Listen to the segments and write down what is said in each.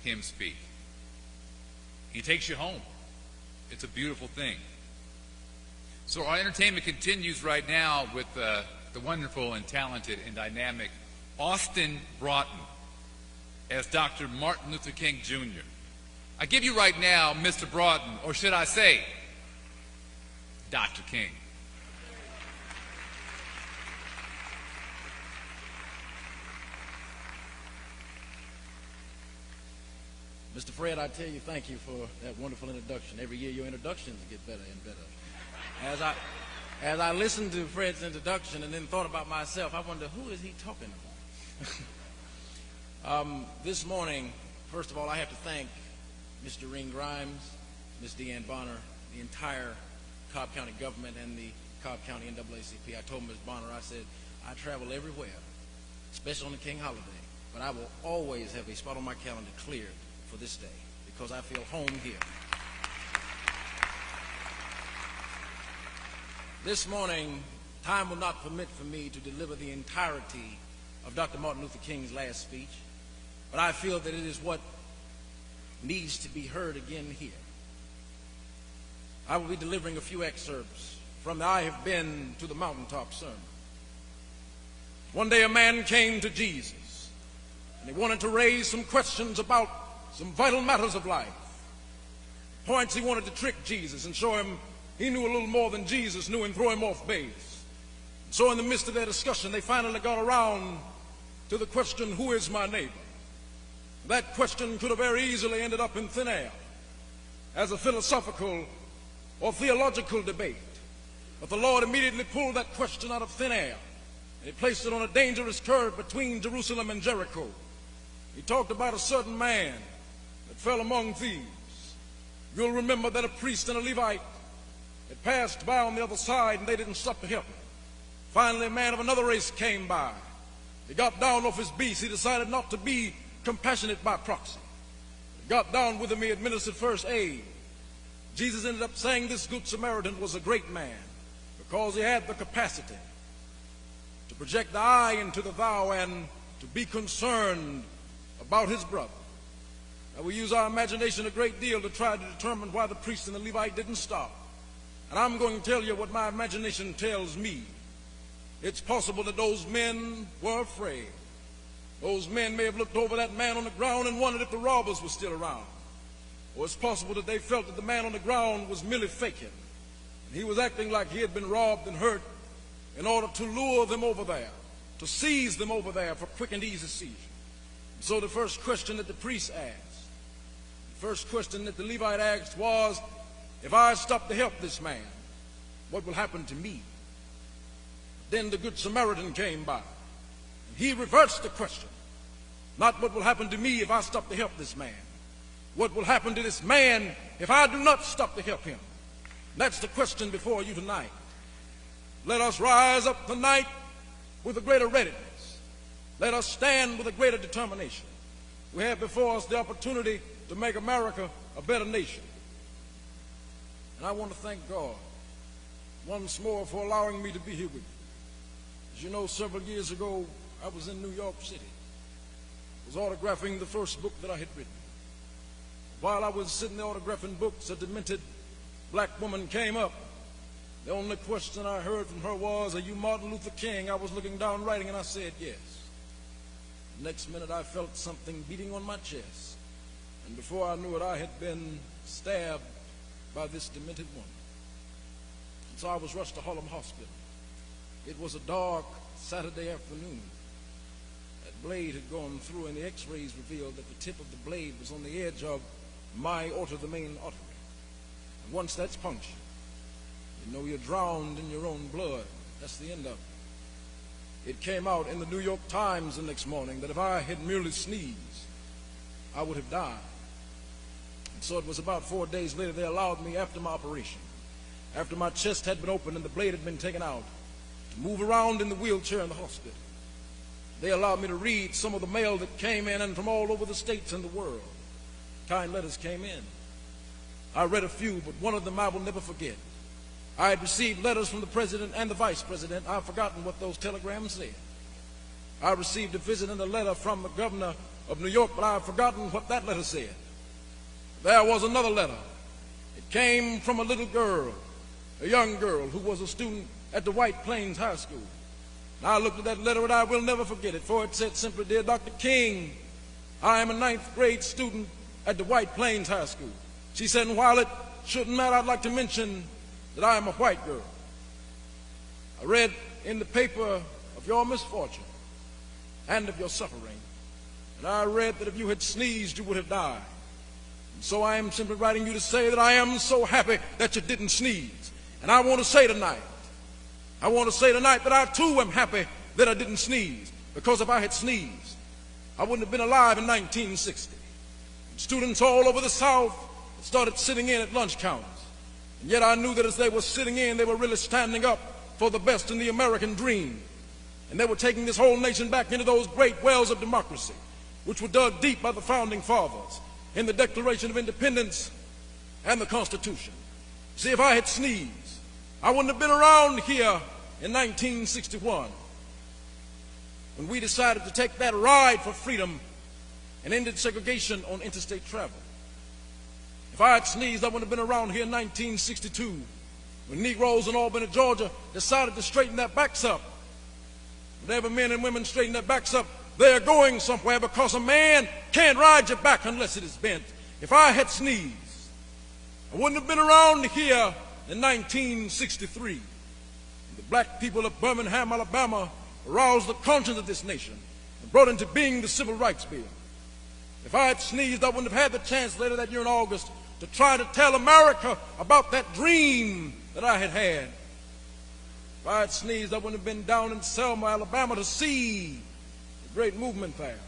him speak. He takes you home. It's a beautiful thing. So our entertainment continues right now with the wonderful and talented and dynamic Austin Broughton as Dr. Martin Luther King Jr. I give you right now Mr. Broughton, or should I say, Dr. King. Mr. Fred, I tell you, thank you for that wonderful introduction. Every year your introductions get better and better. As I listened to Fred's introduction and then thought about myself, I wonder, who is he talking about? This morning, first of all, I have to thank Mr. Ring Grimes, Ms. Deanne Bonner, the entire Cobb County government and the Cobb County NAACP. I told Ms. Bonner, I said, I travel everywhere, especially on the King holiday, but I will always have a spot on my calendar cleared for this day because I feel home here. This morning, time will not permit for me to deliver the entirety of Dr. Martin Luther King's last speech, but I feel that it is what needs to be heard again here. I will be delivering a few excerpts from the I Have Been to the Mountaintop sermon. One day a man came to Jesus, and he wanted to raise some questions about some vital matters of life. Points he wanted to trick Jesus and show him he knew a little more than Jesus knew and throw him off base. So in the midst of their discussion, they finally got around to the question, who is my neighbor? That question could have very easily ended up in thin air as a philosophical or theological debate. But the Lord immediately pulled that question out of thin air and he placed it on a dangerous curve between Jerusalem and Jericho. He talked about a certain man that fell among thieves. You'll remember that a priest and a Levite had passed by on the other side and they didn't stop to help him. Finally, a man of another race came by. He got down off his beast. He decided not to be compassionate by proxy. He got down with him. He administered first aid. Jesus ended up saying this Good Samaritan was a great man because he had the capacity to project the I into the thou and to be concerned about his brother. Now, we use our imagination a great deal to try to determine why the priest and the Levite didn't stop. And I'm going to tell you what my imagination tells me. It's possible that those men were afraid. Those men may have looked over that man on the ground and wondered if the robbers were still around. Or it's possible that they felt that the man on the ground was merely faking. And he was acting like he had been robbed and hurt in order to lure them over there, to seize them over there for quick and easy seizure. And so the first question that the priest asked, the first question that the Levite asked was, if I stop to help this man, what will happen to me? Then the Good Samaritan came by. And he reversed the question. Not what will happen to me if I stop to help this man. What will happen to this man if I do not stop to help him? That's the question before you tonight. Let us rise up tonight with a greater readiness. Let us stand with a greater determination. We have before us the opportunity to make America a better nation. And I want to thank God once more for allowing me to be here with you. As you know, several years ago, I was in New York City. I was autographing the first book that I had written. While I was sitting there autographing books, a demented black woman came up. The only question I heard from her was, are you Martin Luther King? I was looking down writing and I said yes. The next minute I felt something beating on my chest. And before I knew it, I had been stabbed by this demented woman. And so I was rushed to Harlem Hospital. It was a dark Saturday afternoon. That blade had gone through and the x-rays revealed that the tip of the blade was on the edge of my aorta, the main artery. And once that's punctured, you know you're drowned in your own blood. That's the end of it. It came out in the New York Times the next morning that if I had merely sneezed, I would have died. And so it was about 4 days later they allowed me, after my operation, after my chest had been opened and the blade had been taken out, to move around in the wheelchair in the hospital. They allowed me to read some of the mail that came in and from all over the states and the world. Kind letters came in. I read a few, but one of them I will never forget. I had received letters from the president and the vice president. I've forgotten what those telegrams said. I received a visit and a letter from the governor of New York, but I've forgotten what that letter said. There was another letter. It came from a little girl, a young girl who was a student at the White Plains High School. And I looked at that letter and I will never forget it, for it said simply, "Dear Dr. King, I am a 9th grade student at the White Plains High School." She said, "And while it shouldn't matter, I'd like to mention that I am a white girl. I read in the paper of your misfortune and of your suffering, and I read that if you had sneezed, you would have died. And so I am simply writing you to say that I am so happy that you didn't sneeze. And I want to say tonight that I too am happy that I didn't sneeze, because if I had sneezed, I wouldn't have been alive in 1960. And students all over the South started sitting in at lunch counters. And yet I knew that as they were sitting in, they were really standing up for the best in the American dream. And they were taking this whole nation back into those great wells of democracy, which were dug deep by the founding fathers in the Declaration of Independence and the Constitution. See, if I had sneezed, I wouldn't have been around here in 1961 when we decided to take that ride for freedom and ended segregation on interstate travel. If I had sneezed, I wouldn't have been around here in 1962 when Negroes in Albany, Georgia decided to straighten their backs up. Whenever men and women straighten their backs up, they're going somewhere, because a man can't ride your back unless it is bent. If I had sneezed, I wouldn't have been around here in 1963. The black people of Birmingham, Alabama aroused the conscience of this nation and brought into being the Civil Rights Bill. If I had sneezed, I wouldn't have had the chance later that year in August to try to tell America about that dream that I had had. If I had sneezed, I wouldn't have been down in Selma, Alabama to see the great movement there.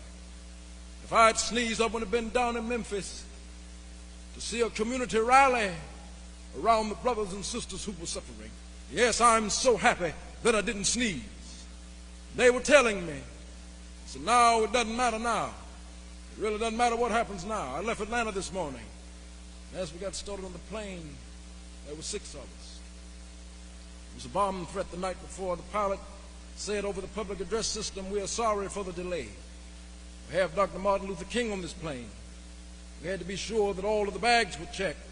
If I had sneezed, I wouldn't have been down in Memphis to see a community rally around the brothers and sisters who were suffering. Yes, I'm so happy that I didn't sneeze. They were telling me, so now it doesn't matter now. It really doesn't matter what happens now. I left Atlanta this morning. As we got started on the plane, there were 6 of us. It was a bomb threat the night before. The pilot said over the public address system, "We are sorry for the delay. We have Dr. Martin Luther King on this plane. We had to be sure that all of the bags were checked.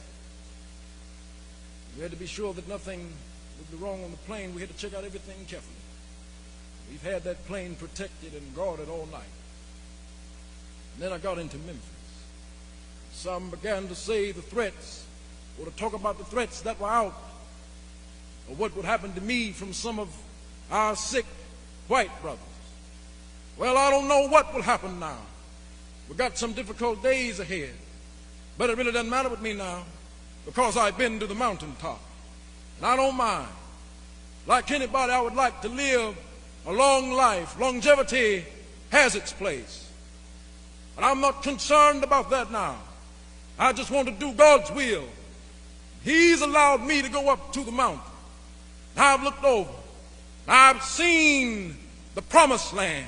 We had to be sure that nothing would be wrong on the plane. We had to check out everything carefully. We've had that plane protected and guarded all night." And then I got into Memphis. Some began to say the threats, or to talk about the threats that were out, or what would happen to me from some of our sick white brothers. Well, I don't know what will happen now. We've got some difficult days ahead, but it really doesn't matter with me now, because I've been to the mountaintop, and I don't mind. Like anybody, I would like to live a long life. Longevity has its place, but I'm not concerned about that now. I just want to do God's will. He's allowed me to go up to the mountain. I've looked over. I've seen the promised land.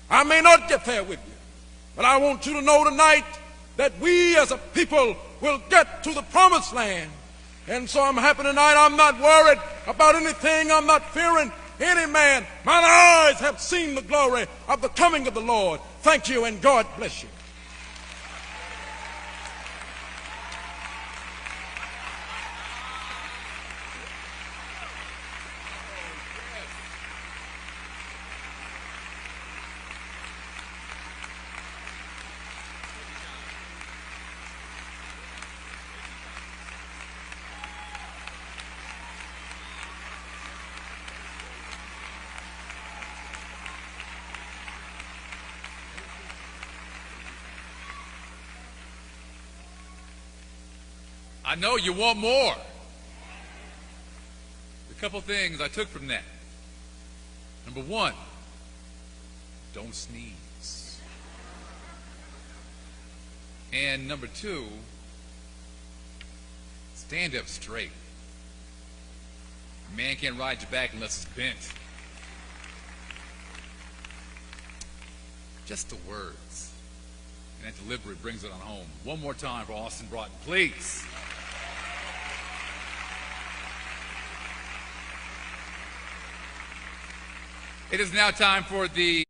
I may not get there with you, but I want you to know tonight that we as a people will get to the promised land. And so I'm happy tonight. I'm not worried about anything. I'm not fearing any man. Mine eyes have seen the glory of the coming of the Lord. Thank you, and God bless you. I know you want more. A couple things I took from that. Number 1, don't sneeze. And number 2, stand up straight. A man can't ride your back unless it's bent. Just the words. And that delivery brings it on home. One more time for Austin Broughton, please. It is now time for the